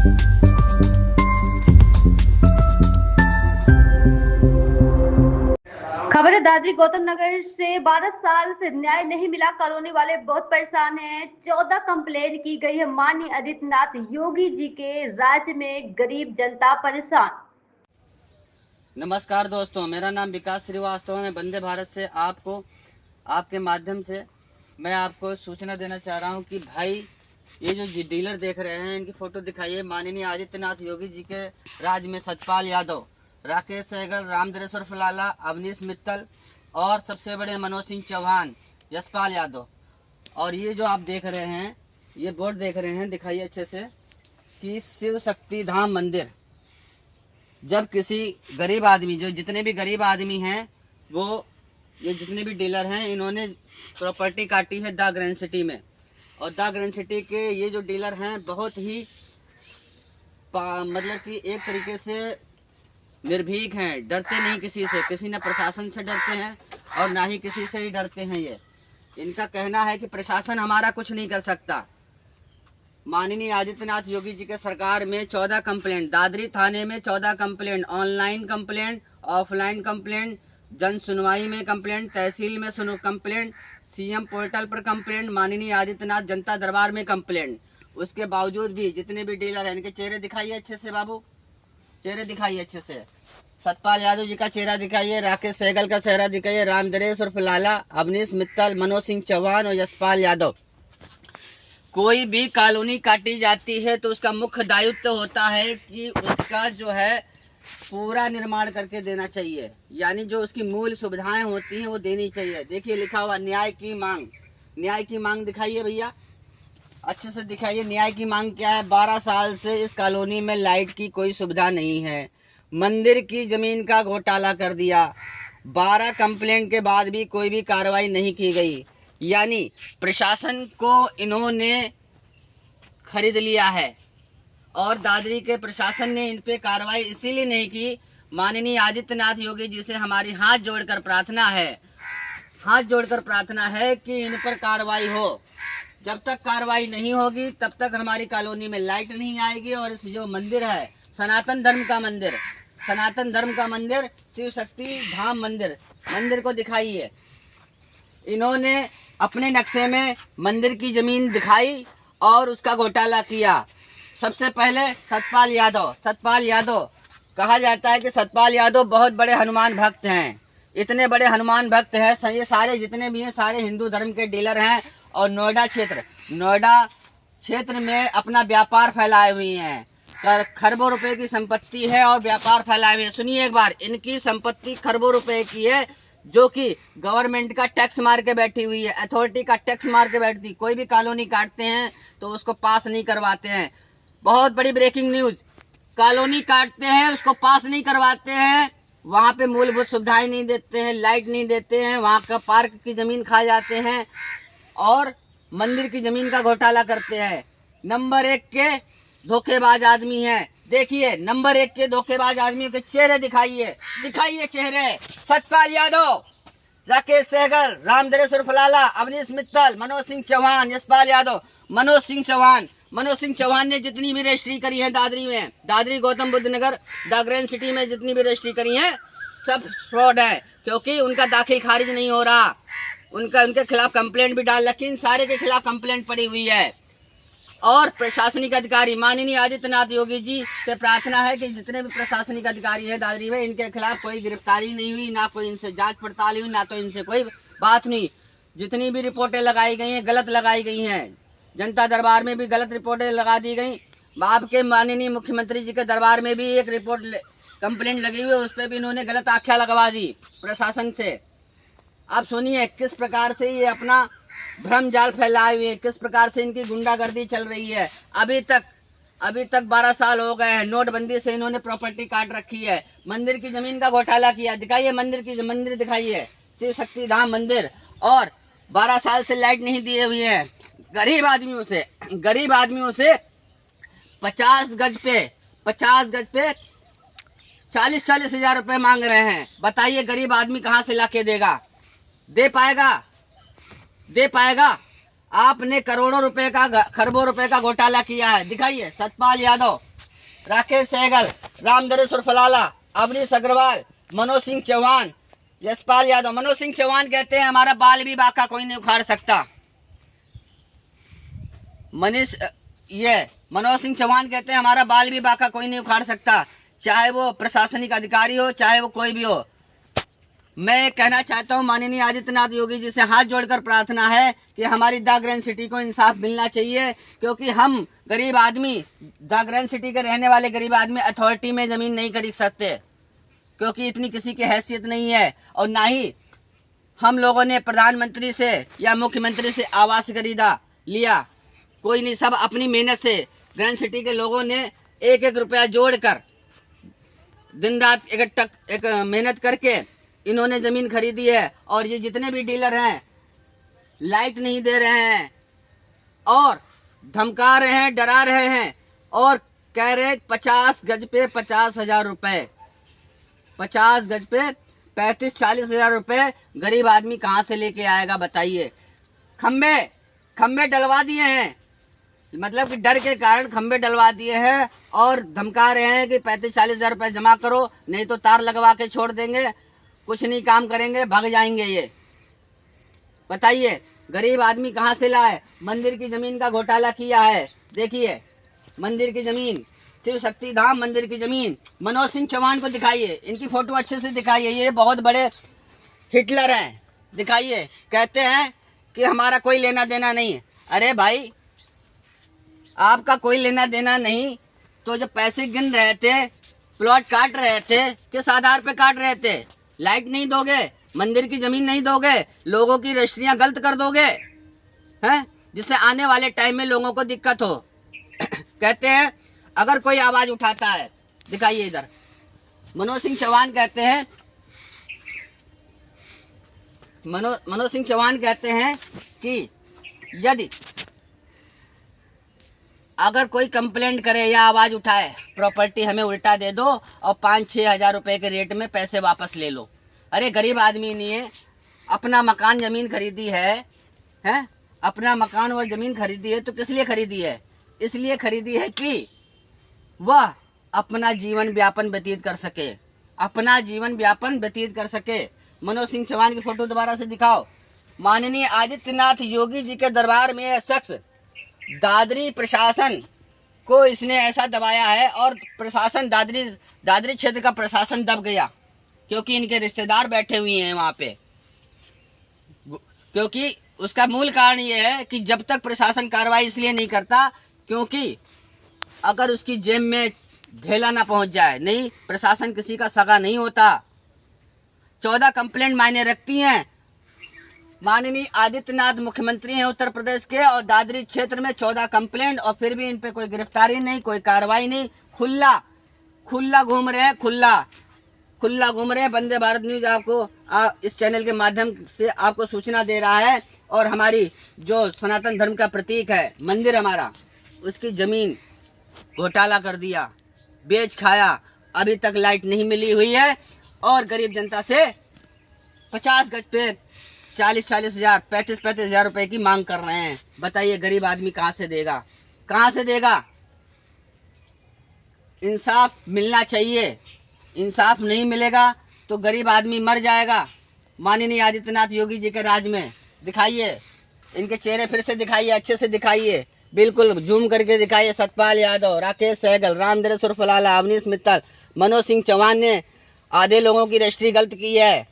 खबर है दादरी गौतम नगर से 12 साल से न्याय नहीं मिला। कॉलोनी वाले बहुत परेशान हैं। 14 कंप्लेन की गई है। माननीय आदित्यनाथ योगी जी के राज्य में गरीब जनता परेशान। नमस्कार दोस्तों, मेरा नाम विकास श्रीवास्तव है। मैं वंदे भारत से आपके माध्यम से मैं आपको सूचना देना चाह रहा हूं कि भाई ये जो डीलर देख रहे हैं इनकी फोटो दिखाइए। माननीय आदित्यनाथ योगी जी के राज्य में सतपाल यादव, राकेश सहगल, रामदरेश्वर फलाला, अवनीश मित्तल और सबसे बड़े मनोज सिंह चौहान, यशपाल यादव। और ये जो आप देख रहे हैं, ये बोर्ड देख रहे हैं, दिखाइए अच्छे से कि शिव शक्ति धाम मंदिर। जब किसी गरीब आदमी, जो जितने भी गरीब आदमी हैं, वो ये जितने भी डीलर हैं, इन्होंने प्रॉपर्टी काटी है द ग्रैंड सिटी में। और द ग्रैंड सिटी के ये जो डीलर हैं बहुत ही मतलब कि एक तरीके से निर्भीक हैं, डरते नहीं किसी से, किसी न प्रशासन से डरते हैं और ना ही किसी से ही डरते हैं। ये इनका कहना है कि प्रशासन हमारा कुछ नहीं कर सकता। माननीय आदित्यनाथ योगी जी के सरकार में 14 कंप्लेंट, दादरी थाने में 14 complaint, online complaint, offline complaint, जन सुनवाई में कंप्लेंट, तहसील में कंप्लेंट, सीएम पोर्टल पर कंप्लेंट, माननीय आदित्यनाथ जनता दरबार में कंप्लेंट। उसके बावजूद भी जितने भी डीलर हैं, इनके चेहरे दिखाइए अच्छे से बाबू, चेहरे दिखाइए अच्छे से। सतपाल यादव जी का चेहरा दिखाइए, राकेश सहगल का चेहरा दिखाइए, रामदरेश और फलाला, अवनीश मित्तल, मनोज सिंह चौहान और यशपाल यादव। कोई भी कॉलोनी काटी जाती है तो उसका मुख्य दायित्व होता है कि उसका जो है पूरा निर्माण करके देना चाहिए, यानी जो उसकी मूल सुविधाएं होती हैं वो देनी चाहिए। देखिए लिखा हुआ न्याय की मांग, न्याय की मांग दिखाइए भैया, अच्छे से दिखाइए न्याय की मांग क्या है। 12 साल से इस कॉलोनी में लाइट की कोई सुविधा नहीं है, मंदिर की जमीन का घोटाला कर दिया, 12 कंप्लेंट के बाद भी कोई भी कार्रवाई नहीं की गई, यानी प्रशासन को इन्होंने खरीद लिया है। और दादरी के प्रशासन ने इन पे कार्रवाई इसीलिए नहीं की। माननीय आदित्यनाथ योगी जी से हमारी हाथ जोड़कर प्रार्थना है कि इन पर कार्रवाई हो। जब तक कार्रवाई नहीं होगी तब तक हमारी कॉलोनी में लाइट नहीं आएगी। और इस जो मंदिर है सनातन धर्म का मंदिर शिव शक्ति धाम मंदिर को दिखाइए। इन्होंने अपने नक्शे में मंदिर की जमीन दिखाई और उसका घोटाला किया। सबसे पहले सतपाल यादव कहा जाता है कि सतपाल यादव बहुत बड़े हनुमान भक्त हैं। इतने बड़े हनुमान भक्त हैं, ये सारे जितने भी हैं सारे हिंदू धर्म के डीलर हैं और नोएडा क्षेत्र में अपना व्यापार फैलाए हुए हैं। खरबों रुपए की संपत्ति है और व्यापार फैलाए हुए हैं। सुनिए एक बार, इनकी संपत्ति खरबों रुपए की है, जो कि गवर्नमेंट का टैक्स मार के बैठी हुई है, अथॉरिटी का टैक्स मार के बैठती। कोई भी कॉलोनी काटते हैं तो उसको पास नहीं करवाते हैं। बहुत बड़ी ब्रेकिंग न्यूज, कॉलोनी काटते हैं उसको पास नहीं करवाते हैं, वहां पे मूलभूत सुविधाएं नहीं देते हैं, लाइट नहीं देते हैं, वहां का पार्क की जमीन खा जाते हैं और मंदिर की जमीन का घोटाला करते हैं। नंबर 1 के धोखेबाज आदमी हैं। देखिए नंबर 1 के धोखेबाज आदमियों के चेहरे दिखाइए चेहरे। सतपाल यादव, राकेश सहगल, रामदरेश्वर फलाला, अवनीश मित्तल, मनोज सिंह चौहान, यशपाल यादव। मनोज सिंह चौहान ने जितनी भी रजिस्ट्री करी है दादरी में, दादरी गौतम बुद्ध नगर द ग्रैंड सिटी में जितनी भी रजिस्ट्री करी है सब फ्रॉड है, क्योंकि उनका दाखिल खारिज नहीं हो रहा। उनके खिलाफ कंप्लेंट भी डाल रखी, इन सारे के खिलाफ कंप्लेंट पड़ी हुई है। और प्रशासनिक अधिकारी माननीय आदित्यनाथ योगी जी से प्रार्थना है कि जितने भी प्रशासनिक अधिकारी हैं दादरी में, इनके खिलाफ कोई गिरफ्तारी नहीं हुई, ना कोई इनसे जांच पड़ताल हुई, ना तो इनसे कोई बात नहीं। जितनी भी रिपोर्टें लगाई गई हैं गलत लगाई गई हैं। जनता दरबार में भी गलत रिपोर्टें लगा दी गई। आपके माननीय मुख्यमंत्री जी के दरबार में भी एक कंप्लेंट लगी हुई है, उस पर भी इन्होंने गलत आख्या लगवा दी प्रशासन से। आप सुनिए किस प्रकार से ये अपना भ्रम जाल फैलाए हुए, किस प्रकार से इनकी गुंडागर्दी चल रही है। अभी तक 12 साल हो गए हैं, नोटबंदी से इन्होंने प्रॉपर्टी काट रखी है, मंदिर की जमीन का घोटाला किया। दिखाइए मंदिर दिखाइए, शिव शक्ति धाम मंदिर। और 12 साल से लाइट नहीं दिए हुए हैं। गरीब आदमियों से 50 गज पे 40 हजार रुपए मांग रहे हैं। बताइए गरीब आदमी कहाँ से लाके देगा? दे पाएगा? आपने खरबों रुपए का घोटाला किया है। दिखाइए सतपाल यादव, राकेश सहगल, रामधरे सुरफलाला, अवनीश अग्रवाल, मनोज सिंह चौहान, यशपाल यादव। मनोज सिंह चौहान कहते हैं हमारा बाल भी बाका कोई नहीं उखाड़ सकता। मनोज सिंह चौहान कहते हैं हमारा बाल भी बाका कोई नहीं उखाड़ सकता, चाहे वो प्रशासनिक अधिकारी हो, चाहे वो कोई भी हो। मैं कहना चाहता हूं माननीय आदित्यनाथ योगी जी से हाथ जोड़कर प्रार्थना है कि हमारी द ग्रैंड सिटी को इंसाफ मिलना चाहिए, क्योंकि हम गरीब आदमी, द ग्रैंड सिटी के रहने वाले गरीब आदमी अथॉरिटी में जमीन नहीं खरीद सकते, क्योंकि इतनी किसी की हैसियत नहीं है। और ना ही हम लोगों ने प्रधानमंत्री से या मुख्यमंत्री से आवास खरीदा लिया, कोई नहीं। सब अपनी मेहनत से ग्रैंड सिटी के लोगों ने एक एक रुपया जोड़कर दिन रात एक मेहनत करके इन्होंने जमीन खरीदी है। और ये जितने भी डीलर हैं लाइट नहीं दे रहे हैं और धमका रहे हैं, डरा रहे हैं और कह रहे 50 गज पे 50,000 रुपए, 50 गज पे 35-40 हजार रुपए गरीब आदमी कहाँ से लेके आएगा बताइए। खम्बे डलवा दिए हैं, मतलब कि डर के कारण खम्बे डलवा दिए हैं और धमका रहे हैं कि 35-40 हजार रुपए जमा करो, नहीं तो तार लगवा के छोड़ देंगे, कुछ नहीं काम करेंगे, भाग जाएंगे। ये बताइए गरीब आदमी कहाँ से लाए। मंदिर की जमीन का घोटाला किया है, देखिए मंदिर की जमीन, शिव शक्ति धाम मंदिर की जमीन। मनोज सिंह चौहान को दिखाइए, इनकी फोटो अच्छे से दिखाइए, ये बहुत बड़े हिटलर हैं, दिखाइए। कहते हैं कि हमारा कोई लेना देना नहीं है। अरे भाई आपका कोई लेना देना नहीं तो जब पैसे गिन रहे थे, प्लॉट काट रहे थे, किस आधार पे काट रहे थे? लाइट नहीं दोगे, मंदिर की जमीन नहीं दोगे, लोगों की रजिस्ट्रियां गलत कर दोगे हैं, जिससे आने वाले टाइम में लोगों को दिक्कत हो। कहते हैं अगर कोई आवाज उठाता है, दिखाइए इधर, मनोज सिंह चौहान कहते हैं, मनोज सिंह चौहान कहते हैं कि यदि अगर कोई कंप्लेंट करे या आवाज उठाए, प्रॉपर्टी हमें उल्टा दे दो और 5-6 हजार रुपए के रेट में पैसे वापस ले लो। अरे गरीब आदमी ने अपना मकान जमीन खरीदी है, अपना मकान और जमीन खरीदी है तो किस लिए खरीदी है? इसलिए खरीदी है कि वह अपना जीवन व्यापन व्यतीत कर सके, अपना जीवन व्यापन व्यतीत कर सके। मनोज सिंह चौहान की फोटो दोबारा से दिखाओ। माननीय आदित्यनाथ योगी जी के दरबार में यह शख्स दादरी प्रशासन को इसने ऐसा दबाया है और प्रशासन दादरी क्षेत्र का प्रशासन दब गया, क्योंकि इनके रिश्तेदार बैठे हुए हैं वहां पे। क्योंकि उसका मूल कारण ये है कि जब तक प्रशासन कार्रवाई इसलिए नहीं करता क्योंकि अगर उसकी जेब में ढेला ना पहुंच जाए। नहीं, प्रशासन किसी का सगा नहीं होता। 14 कंप्लेंट मायने रखती हैं। माननीय आदित्यनाथ मुख्यमंत्री हैं उत्तर प्रदेश के और दादरी क्षेत्र में 14 कंप्लेंट और फिर भी इन पे कोई गिरफ्तारी नहीं, कोई कार्रवाई नहीं। खुला घूम रहे हैं, खुला घूम रहे हैं। वंदे भारत न्यूज आपको इस चैनल के माध्यम से आपको सूचना दे रहा है। और हमारी जो सनातन धर्म का प्रतीक है मंदिर हमारा, उसकी जमीन घोटाला कर दिया, बेच खाया। अभी तक लाइट नहीं मिली हुई है और गरीब जनता से 50 गज पे 40-40 हजार, 35-35 हजार रुपए की मांग कर रहे हैं। बताइए गरीब आदमी कहाँ से देगा, कहाँ से देगा? इंसाफ मिलना चाहिए। इंसाफ नहीं मिलेगा तो गरीब आदमी मर जाएगा। माननीय आदित्यनाथ योगी जी के राज में दिखाइए, इनके चेहरे फिर से दिखाइए, अच्छे से दिखाइए, बिल्कुल जूम करके दिखाइए। सतपाल यादव, राकेश सहगल, रामधरे सुरफलाला, अवनीश मित्तल, मनोज सिंह चौहान ने आधे लोगों की रजिस्ट्री गलत की है।